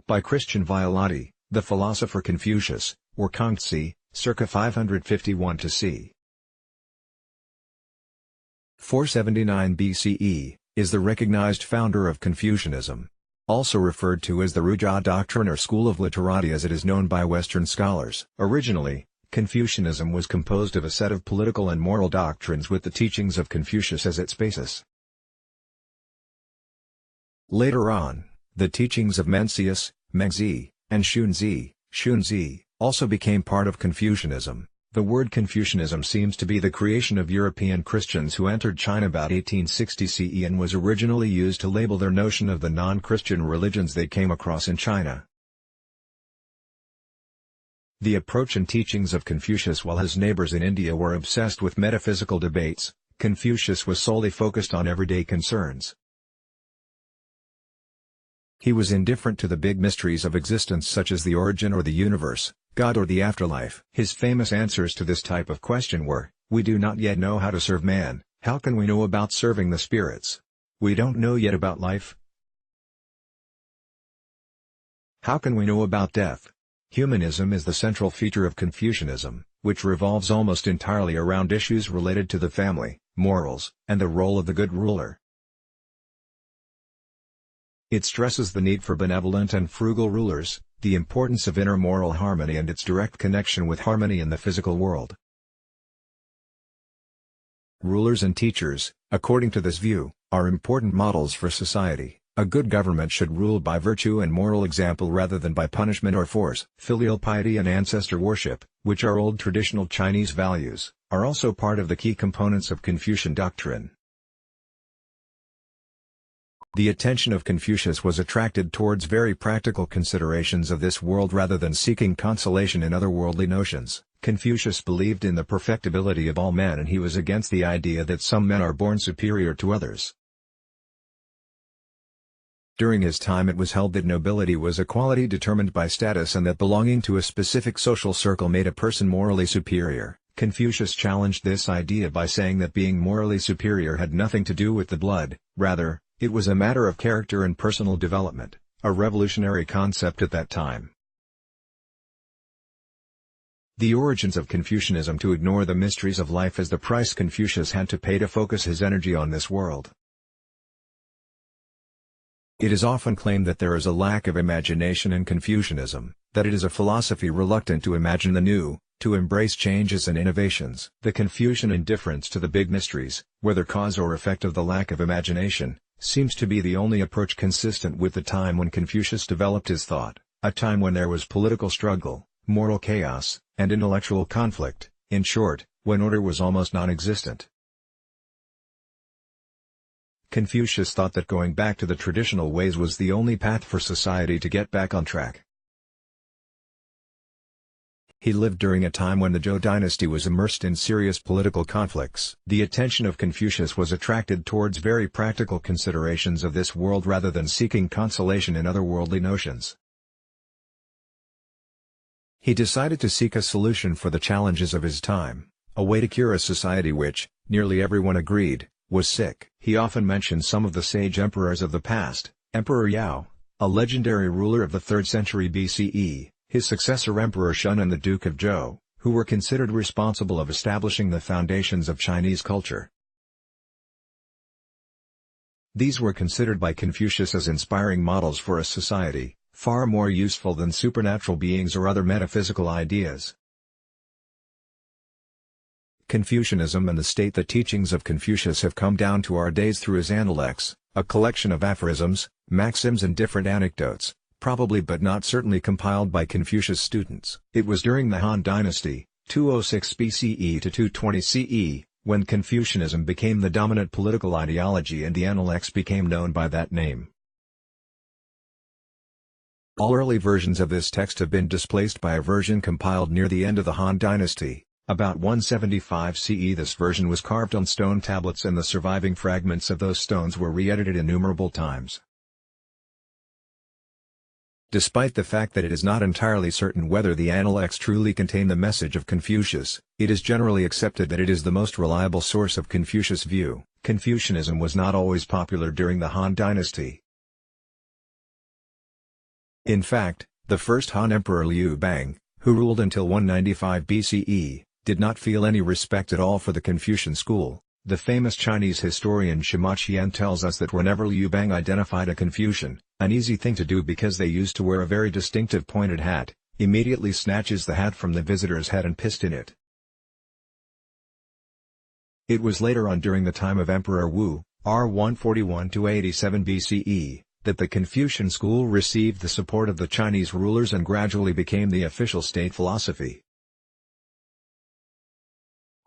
By Cristian Violatti, the philosopher Confucius, or Kongzi, circa 551 to c. 479 BCE, is the recognized founder of Confucianism. Also referred to as the Rujia doctrine or school of literati as it is known by Western scholars. Originally, Confucianism was composed of a set of political and moral doctrines with the teachings of Confucius as its basis. Later on, the teachings of Mencius, Mengzi, and Xunzi, also became part of Confucianism. The word Confucianism seems to be the creation of European Christians who entered China about 1860 CE and was originally used to label their notion of the non-Christian religions they came across in China. The approach and teachings of Confucius. While his neighbors in India were obsessed with metaphysical debates, Confucius was solely focused on everyday concerns. He was indifferent to the big mysteries of existence such as the origin or the universe, God or the afterlife. His famous answers to this type of question were, "We do not yet know how to serve man, how can we know about serving the spirits? We don't know yet about life. How can we know about death?" Humanism is the central feature of Confucianism, which revolves almost entirely around issues related to the family, morals, and the role of the good ruler. It stresses the need for benevolent and frugal rulers, the importance of inner moral harmony and its direct connection with harmony in the physical world. Rulers and teachers, according to this view, are important models for society. A good government should rule by virtue and moral example rather than by punishment or force. Filial piety and ancestor worship, which are old traditional Chinese values, are also part of the key components of Confucian doctrine. The attention of Confucius was attracted towards very practical considerations of this world rather than seeking consolation in otherworldly notions. Confucius believed in the perfectibility of all men, and he was against the idea that some men are born superior to others. During his time it was held that nobility was a quality determined by status and that belonging to a specific social circle made a person morally superior. Confucius challenged this idea by saying that being morally superior had nothing to do with the blood, rather, it was a matter of character and personal development, a revolutionary concept at that time. The origins of Confucianism: to ignore the mysteries of life as the price Confucius had to pay to focus his energy on this world. It is often claimed that there is a lack of imagination in Confucianism, that it is a philosophy reluctant to imagine the new, to embrace changes and innovations. The Confucian indifference to the big mysteries, whether cause or effect of the lack of imagination, seems to be the only approach consistent with the time when Confucius developed his thought, a time when there was political struggle, moral chaos, and intellectual conflict, in short, when order was almost non-existent. Confucius thought that going back to the traditional ways was the only path for society to get back on track. He lived during a time when the Zhou dynasty was immersed in serious political conflicts. The attention of Confucius was attracted towards very practical considerations of this world rather than seeking consolation in otherworldly notions. He decided to seek a solution for the challenges of his time, a way to cure a society which, nearly everyone agreed, was sick. He often mentioned some of the sage emperors of the past: Emperor Yao, a legendary ruler of the 3rd century BCE, his successor Emperor Shun, and the Duke of Zhou, who were considered responsible of establishing the foundations of Chinese culture. These were considered by Confucius as inspiring models for a society, far more useful than supernatural beings or other metaphysical ideas. Confucianism and the state. The teachings of Confucius have come down to our days through his Analects, a collection of aphorisms, maxims and different anecdotes, probably but not certainly compiled by Confucius' students. It was during the Han Dynasty, 206 BCE to 220 CE, when Confucianism became the dominant political ideology and the Analects became known by that name. All early versions of this text have been displaced by a version compiled near the end of the Han Dynasty. About 175 CE this version was carved on stone tablets, and the surviving fragments of those stones were re-edited innumerable times. Despite the fact that it is not entirely certain whether the Analects truly contain the message of Confucius, it is generally accepted that it is the most reliable source of Confucius' view. Confucianism was not always popular during the Han Dynasty. In fact, the first Han Emperor Liu Bang, who ruled until 195 BCE, did not feel any respect at all for the Confucian school. The famous Chinese historian Sima Qian tells us that whenever Liu Bang identified a Confucian, an easy thing to do because they used to wear a very distinctive pointed hat, immediately snatches the hat from the visitor's head and pissed in it. It was later on during the time of Emperor Wu, r. 141–87 BCE, that the Confucian school received the support of the Chinese rulers and gradually became the official state philosophy.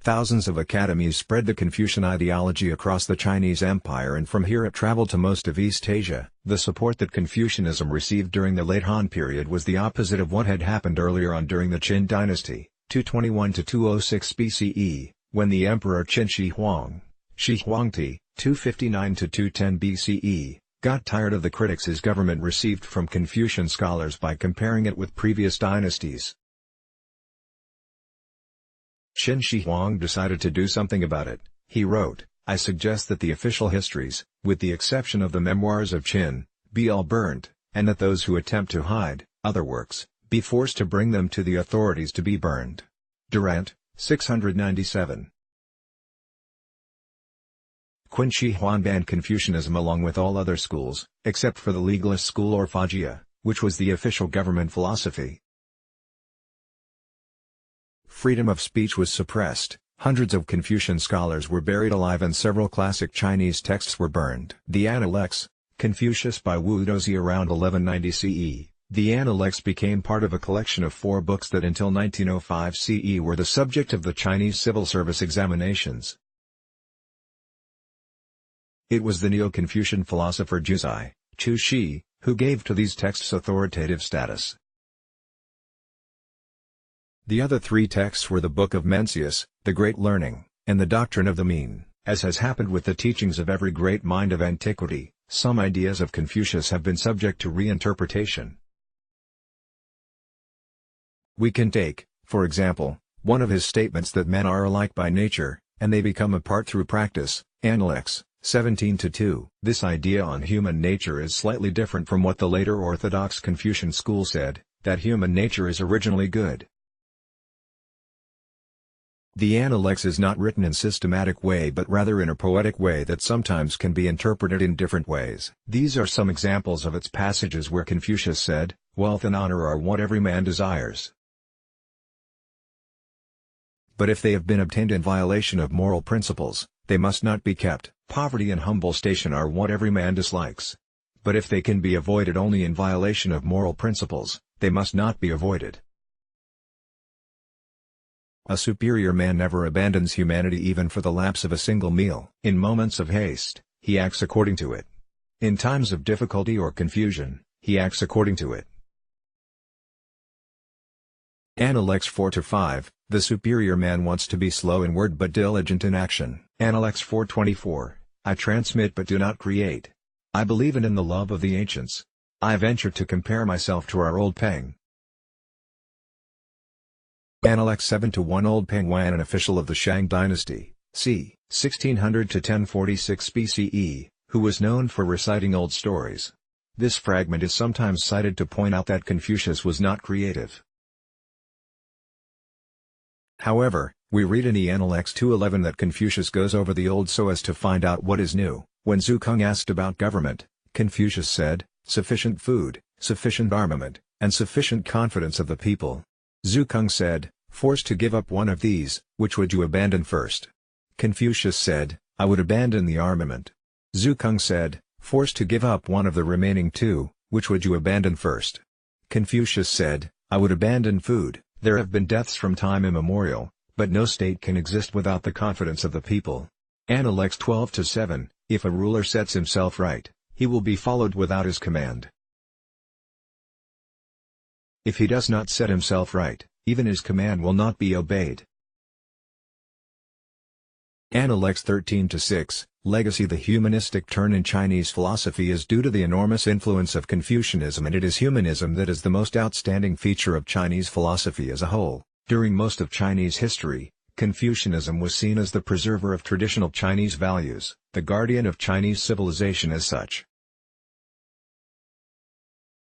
Thousands of academies spread the Confucian ideology across the Chinese Empire, and from here it traveled to most of East Asia. The support that Confucianism received during the late Han period was the opposite of what had happened earlier on during the Qin dynasty, 221–206 BCE, when the Emperor Qin Shi Huang, Shi Huangti, 259–210 BCE, got tired of the critics his government received from Confucian scholars by comparing it with previous dynasties. Qin Shi Huang decided to do something about it. He wrote, "I suggest that the official histories, with the exception of the memoirs of Qin, be all burnt, and that those who attempt to hide other works, be forced to bring them to the authorities to be burned." Durant, 697. Qin Shi Huang banned Confucianism along with all other schools, except for the legalist school or Fajia, which was the official government philosophy. Freedom of speech was suppressed, hundreds of Confucian scholars were buried alive and several classic Chinese texts were burned. The Analects, Confucius by Wu Dozi around 1190 CE. The Analects became part of a collection of 4 books that until 1905 CE were the subject of the Chinese civil service examinations. It was the Neo-Confucian philosopher Zhu Shi, who gave to these texts authoritative status. The other 3 texts were the Book of Mencius, the Great Learning, and the Doctrine of the Mean. As has happened with the teachings of every great mind of antiquity, some ideas of Confucius have been subject to reinterpretation. We can take, for example, one of his statements that men are alike by nature, and they become apart through practice, Analects, 17–2. This idea on human nature is slightly different from what the later orthodox Confucian school said, that human nature is originally good. The Analects is not written in systematic way but rather in a poetic way that sometimes can be interpreted in different ways. These are some examples of its passages where Confucius said, "Wealth and honor are what every man desires. But if they have been obtained in violation of moral principles, they must not be kept. Poverty and humble station are what every man dislikes. But if they can be avoided only in violation of moral principles, they must not be avoided." A superior man never abandons humanity even for the lapse of a single meal. In moments of haste, he acts according to it. In times of difficulty or confusion, he acts according to it. Analects 4–5, the superior man wants to be slow in word but diligent in action. Analects 4:24, I transmit but do not create. I believe in the love of the ancients. I venture to compare myself to our old Peng. Analects 7–1 Old Peng Wan, an official of the Shang dynasty, c. 1600–1046 BCE, who was known for reciting old stories. This fragment is sometimes cited to point out that Confucius was not creative. However, we read in the Analects 2:11 that Confucius goes over the old so as to find out what is new. When Zhu Kung asked about government, Confucius said, "Sufficient food, sufficient armament, and sufficient confidence of the people." Zhu Kung said, "Forced to give up one of these, which would you abandon first?" Confucius said, "I would abandon the armament." Zhu Kung said, "Forced to give up one of the remaining 2, which would you abandon first?" Confucius said, "I would abandon food." There have been deaths from time immemorial, but no state can exist without the confidence of the people. Analects 12–7, if a ruler sets himself right, he will be followed without his command. If he does not set himself right, even his command will not be obeyed. Analects 13–6, Legacy. The humanistic turn in Chinese philosophy is due to the enormous influence of Confucianism, and it is humanism that is the most outstanding feature of Chinese philosophy as a whole. During most of Chinese history, Confucianism was seen as the preserver of traditional Chinese values, the guardian of Chinese civilization as such.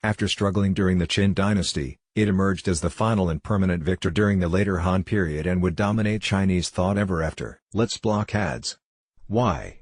After struggling during the Qin dynasty, it emerged as the final and permanent victor during the later Han period and would dominate Chinese thought ever after. Let's block ads. Why?